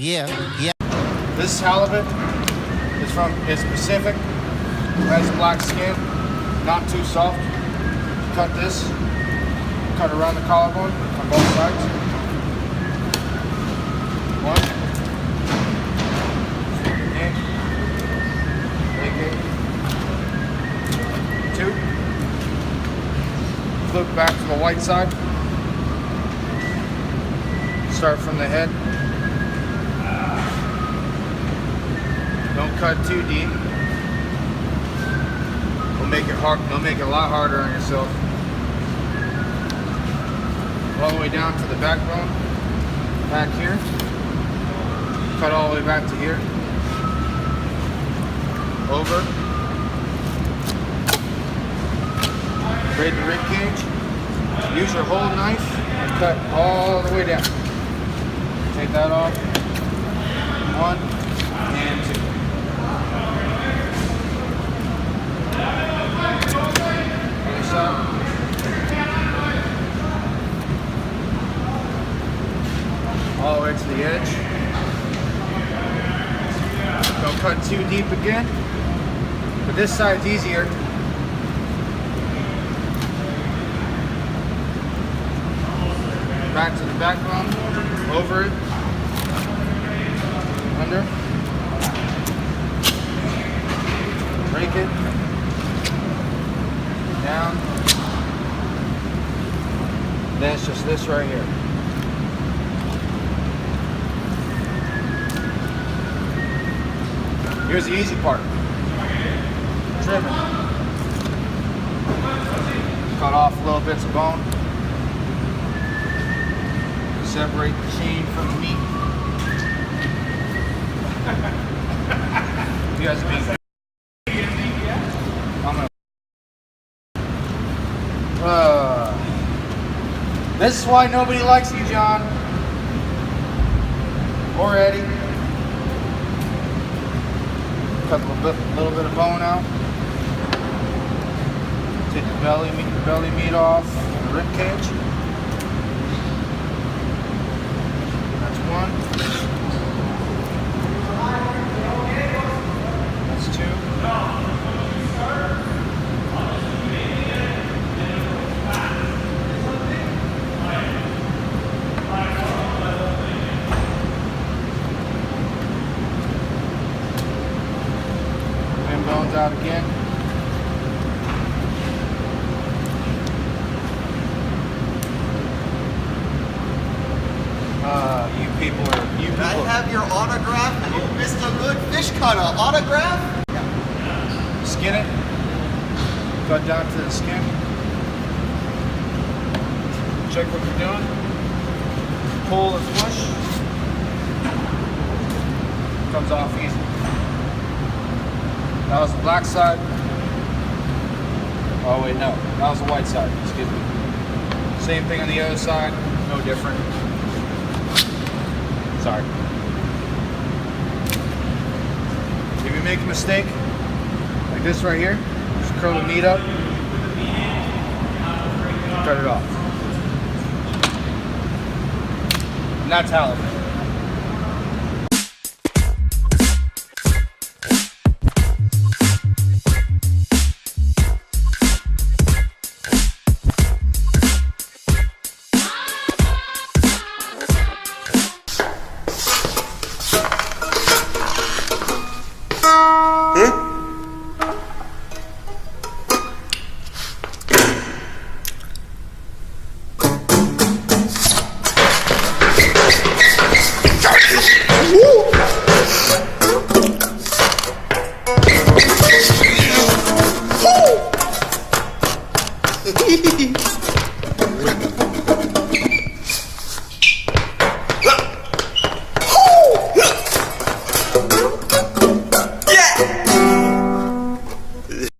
Yeah. This halibut is Pacific. Has black skin, not too soft. Cut this, cut around the collarbone on both sides. One. In. Two. Flip back to the white side. Start from the head. Don't cut too deep. It'll make it hard. It'll make it a lot harder on yourself. All the way down to the backbone, back here. Cut all the way back to here. Over. Braid the rib cage. Use your whole knife and cut all the way down. Take that off. One and two. Other side. All the way to the edge. Don't cut too deep again. But this side's easier. Back to the backbone, over it, under, break it, down, then it's just this right here. Here's the easy part, trimming. Cut off little bits of bone. Separate the chain from the meat. You guys are being. I'm gonna. This is why nobody likes you, John. Or Eddie. Cut a little bit of bone out. Take the belly meat off the rib cage. One. That's two. And bones out again. Can I have your autograph? Oh, Mr. Good Fish Cutter, autograph? Yeah. Skin it. Cut down to the skin. Check what you're doing. Pull and push. Comes off easy. That was the black side. Oh wait, no. That was the white side. Excuse me. Same thing on the other side. No different. Sorry. If you make a mistake, like this right here, just curl the meat up, cut it off. And that's halibut.